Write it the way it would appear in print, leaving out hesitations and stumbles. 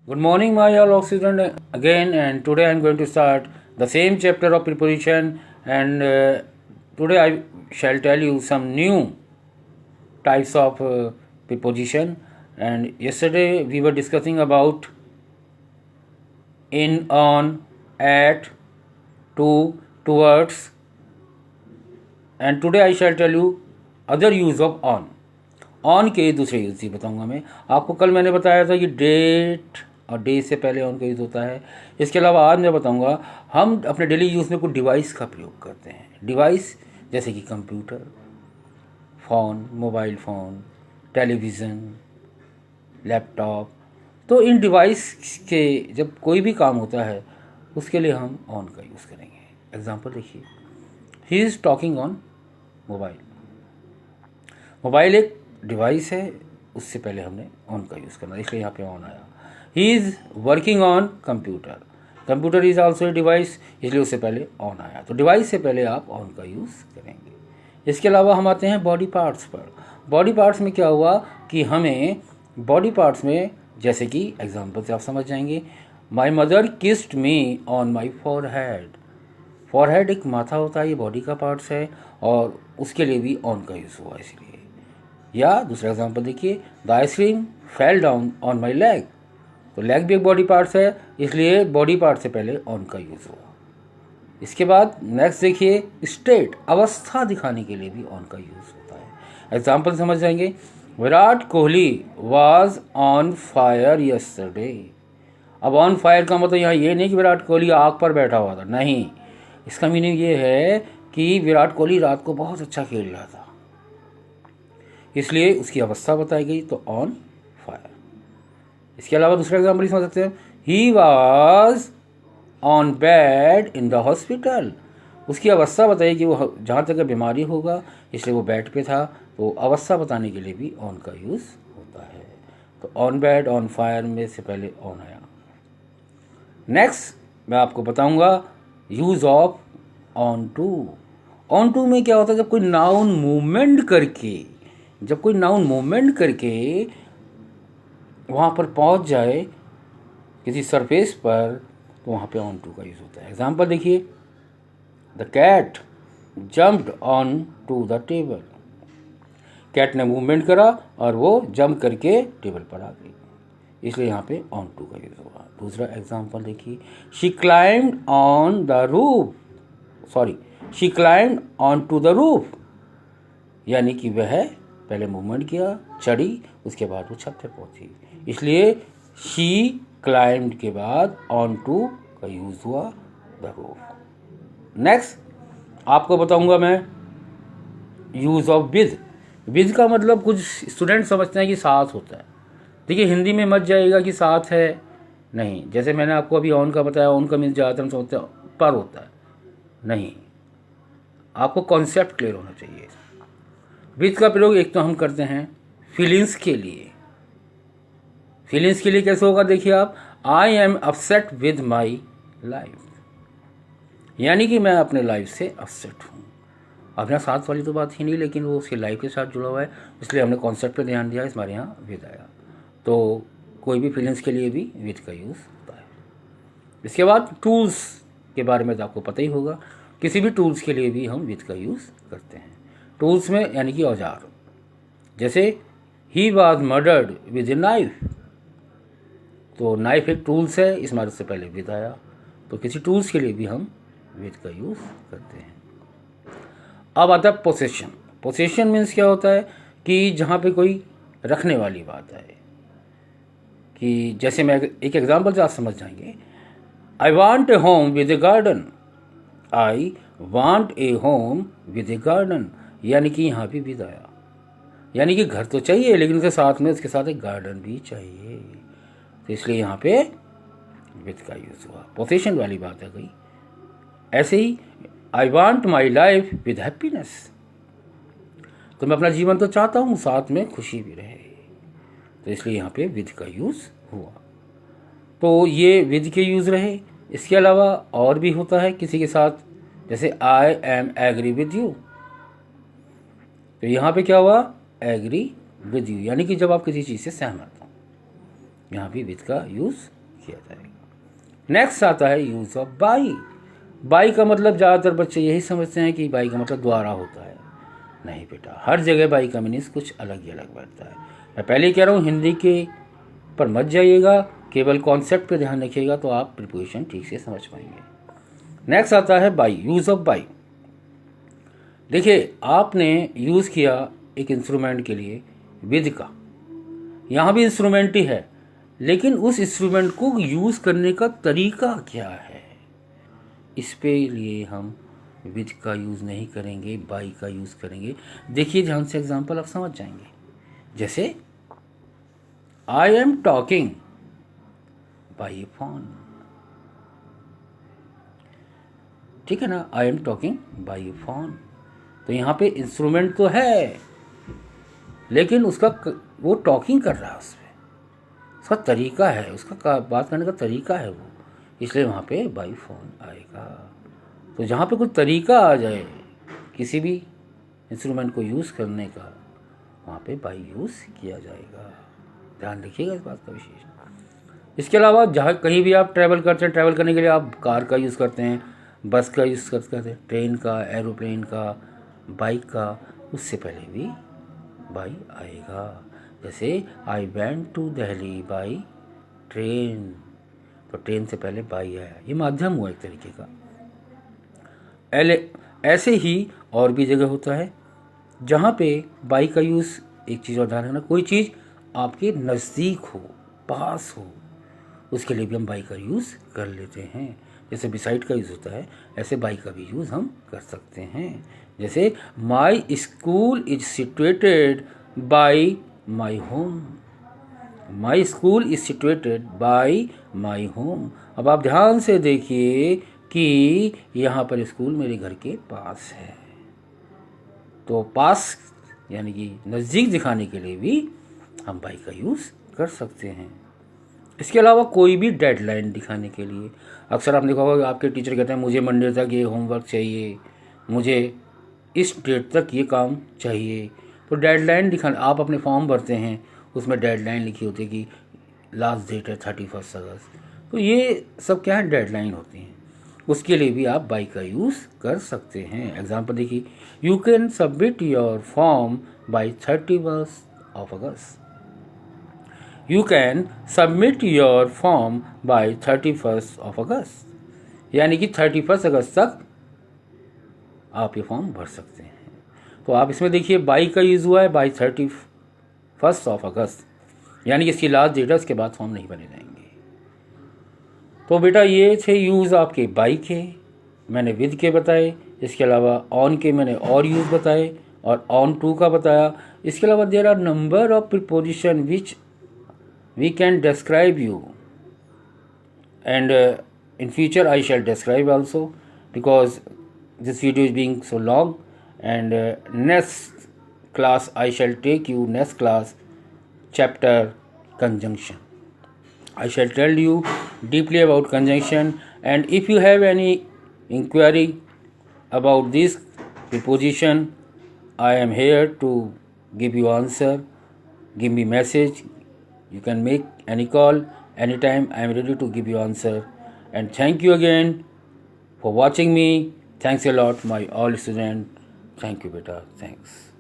Good morning, my all of students again, and today I am going to start the same chapter of preposition. And today I shall tell you some new types of preposition. And yesterday we were discussing about in, on, at, to, towards, and today I shall tell you other use of on. On के दूसरे use ही बताऊंगा मैं आपको। कल मैंने बताया था कि डेट और डे से पहले ऑन का यूज़ होता है। इसके अलावा आज मैं बताऊंगा हम अपने डेली यूज़ में कुछ डिवाइस का प्रयोग करते हैं। डिवाइस जैसे कि computer, phone, mobile phone, television, laptop. तो इन डिवाइस के जब कोई भी काम होता है उसके लिए हम ऑन का यूज़ करेंगे। एग्जांपल देखिए, he is talking on mobile. Mobile एक डिवाइस है, उससे पहले हमने ऑन का यूज़ करना, इसलिए यहाँ पे ऑन आया। He is working on computer. Computer is also a device, इसलिए उससे पहले ऑन आया। तो डिवाइस से पहले आप ऑन का यूज़ करेंगे। इसके अलावा हम आते हैं बॉडी पार्ट्स पर। बॉडी पार्ट्स में क्या हुआ कि हमें बॉडी पार्ट्स में जैसे कि एग्जाम्पल से आप समझ जाएंगे, my mother kissed me on my forehead. Forehead एक माथा होता है, ये बॉडी का पार्ट्स है और उसके लिए भी ऑन का यूज़ हुआ इसलिए। या दूसरा एग्जांपल देखिए, the ice cream fell down on my leg. तो लेग भी एक बॉडी पार्ट्स है, इसलिए बॉडी पार्ट से पहले ऑन का यूज़ हुआ। इसके बाद नेक्स्ट देखिए, स्टेट, अवस्था दिखाने के लिए भी ऑन का यूज़ होता है। एग्जांपल समझ जाएंगे, Virat Kohli was on fire yesterday. अब ऑन फायर का मतलब यहाँ ये नहीं कि विराट कोहली आग पर बैठा हुआ था, नहीं। इसका मीनिंग ये है कि विराट कोहली रात को बहुत अच्छा खेल रहा था, इसलिए उसकी अवस्था बताई गई, तो ऑन फायर। इसके अलावा दूसरा एग्जाम्पल समझ सकते हैं, he was on bed in the hospital. उसकी अवस्था बताई कि वो जहाँ तक बीमारी होगा, इसलिए वो बेड पे था, तो अवस्था बताने के लिए भी ऑन का यूज़ होता है। तो ऑन बेड, ऑन फायर में से पहले ऑन आया। नेक्स्ट मैं आपको बताऊंगा use of onto. Onto में क्या होता है, जब कोई नाउन मूवमेंट करके वहाँ पर पहुँच जाए किसी सरफेस पर, तो वहाँ पे ऑन टू का यूज़ होता है। एग्जांपल देखिए, the cat jumped onto the table. Cat ने मूवमेंट करा और वो जंप करके टेबल पर आ गई, इसलिए यहाँ पे ऑन टू का यूज़ होगा। दूसरा एग्जांपल देखिए, she climbed onto the roof. यानी कि वह पहले मूवमेंट किया, चढ़ी, उसके बाद वो छत पे पहुंची, इसलिए शी क्लाइम्ड के बाद ऑन टू का यूज़ हुआ, द रूफ। नेक्स्ट आपको बताऊंगा मैं यूज़ ऑफ विद। विद का मतलब कुछ स्टूडेंट समझते हैं कि साथ होता है। देखिए, हिंदी में मत जाइएगा कि साथ है, नहीं। जैसे मैंने आपको अभी ऑन का बताया, ऑन का मीन्स ज़्यादातर हम समझते हैं पर होता है, नहीं। आपको कॉन्सेप्ट क्लियर होना चाहिए। विद का प्रयोग एक तो हम करते हैं फीलिंग्स के लिए। फीलिंग्स के लिए कैसे होगा, देखिए आप, I am upset with my life, यानी कि मैं अपने लाइफ से अपसेट हूँ। अपना साथ वाली तो बात ही नहीं, लेकिन वो उसकी लाइफ के साथ जुड़ा हुआ है, इसलिए हमने कॉन्सेप्ट पे ध्यान दिया, हमारे यहाँ विद आया। तो कोई भी फीलिंग्स के लिए भी विद का यूज़ होता है। इसके बाद टूल्स के बारे में तो आपको पता ही होगा, किसी भी टूल्स के लिए भी हम विद का यूज़ करते हैं। टूल्स में यानी कि औजार, जैसे he was murdered with a knife. तो नाइफ एक टूल्स है, इस मर्डर से पहले विद आया, तो किसी टूल्स के लिए भी हम विद का यूज़ करते हैं। अब आता है पोसेशन। पोसेशन मीन्स क्या होता है कि जहाँ पे कोई रखने वाली बात है, कि जैसे मैं एक एग्जांपल से आप समझ जाएंगे, I want a home with A garden. I want a home with A garden, यानी कि यहाँ भी विद आया, यानी कि घर तो चाहिए, लेकिन उसके साथ में उसके साथ एक गार्डन भी चाहिए, तो इसलिए यहाँ पे विद का यूज़ हुआ। पोसेशन वाली बात है कोई। ऐसे ही I want my life with happiness, तो मैं अपना जीवन तो चाहता हूँ, साथ में खुशी भी रहे, तो इसलिए यहाँ पे विद का यूज़ हुआ। तो ये विद के यूज़ रहे। इसके अलावा और भी होता है किसी के साथ, जैसे I am agree with you. तो यहाँ पे क्या हुआ, एग्री विद यू, यानी कि जब आप किसी चीज़ से सहमत हो, यहाँ भी विद का यूज़ किया जाएगा। नेक्स्ट आता है यूज़ ऑफ बाई। बाई का मतलब ज़्यादातर बच्चे यही समझते हैं कि बाई का मतलब द्वारा होता है। नहीं बेटा, हर जगह बाई का मीनिंग कुछ अलग ही अलग बैठता है। मैं पहले ही कह रहा हूँ, हिंदी के पर मत जाइएगा, केवल कॉन्सेप्ट पे ध्यान रखिएगा तो आप प्रिपोजिशन ठीक से समझ पाएंगे। नेक्स्ट आता है बाई, यूज़ ऑफ बाई। देखिए, आपने यूज़ किया एक इंस्ट्रूमेंट के लिए विद का, यहाँ भी इंस्ट्रूमेंट ही है, लेकिन उस इंस्ट्रूमेंट को यूज़ करने का तरीका क्या है, इस पे लिए हम विद का यूज़ नहीं करेंगे, बाई का यूज़ करेंगे। देखिए ध्यान से, एग्जांपल आप समझ जाएंगे। जैसे I am talking by phone, ठीक है ना, I am talking by phone. तो यहाँ पे इंस्ट्रूमेंट तो है, लेकिन उसका वो टॉकिंग कर रहा है, उसका तरीका है, उसका बात करने का तरीका है वो, इसलिए वहाँ पे बाई फोन आएगा। तो जहाँ पे कुछ तरीका आ जाए किसी भी इंस्ट्रूमेंट को यूज़ करने का, वहाँ पे बाई यूज़ किया जाएगा। ध्यान रखिएगा इस बात का विशेष। इसके अलावा जहाँ कहीं भी आप ट्रैवल करते हैं, ट्रैवल करने के लिए आप कार का यूज़ करते हैं, बस का यूज़ करते हैं, ट्रेन का, एरोप्लेन का, बाइक का, उससे पहले भी बाई आएगा। जैसे I went to Delhi by train, तो ट्रेन से पहले बाई आया, ये माध्यम हुआ एक तरीके का। ऐसे ही और भी जगह होता है जहाँ पे बाई का यूज़, एक चीज़ और ध्यान रखना, कोई चीज़ आपके नज़दीक हो, पास हो, उसके लिए भी हम बाई का यूज़ कर लेते हैं। जैसे बिसाइड का यूज़ होता है, ऐसे बाई का भी यूज़ हम कर सकते हैं। जैसे my school is situated by my home, my school is situated by my home. अब आप ध्यान से देखिए कि यहाँ पर स्कूल मेरे घर के पास है, तो पास यानी कि नज़दीक दिखाने के लिए भी हम बाई का यूज़ कर सकते हैं। इसके अलावा कोई भी डेडलाइन दिखाने के लिए, अक्सर आपने देखा होगा कि आपके टीचर कहते हैं मुझे मंडे तक ये होमवर्क चाहिए, मुझे इस डेट तक ये काम चाहिए। तो डेडलाइन दिखाने, आप अपने फॉर्म भरते हैं, उसमें डेडलाइन लिखी होती है कि लास्ट डेट है 31 अगस्त। तो ये सब क्या है, डेडलाइन होती हैं। उसके लिए भी आप बाई का यूज़ कर सकते हैं। एग्जाम्पल देखिए, you can submit your form by 31 August. You can submit your form by 31 अगस्त, यानी कि 31 अगस्त तक आप ये फॉर्म भर सकते हैं। तो आप इसमें देखिए बाई का यूज़ हुआ है बाई 31 अगस्त, यानी कि इसकी लास्ट डेट है, उसके बाद फॉर्म नहीं बने जाएंगे। तो बेटा ये थे यूज़ आपके बाई के, मैंने विद के बताए। इसके अलावा ऑन के मैंने और यूज़ बताए और ऑन टू का बताया। इसके अलावा there are number of preposition which we can describe you, and in future I shall describe also, because this video is being so long, and next class I shall take you next class chapter conjunction. I shall tell you deeply about conjunction, and if you have any inquiry about this preposition, I am here to give you answer. Give me message. You can make any call anytime. I am ready to give you answer. And thank you again for watching me. Thanks a lot, my all students. Thank you, beta. Thanks.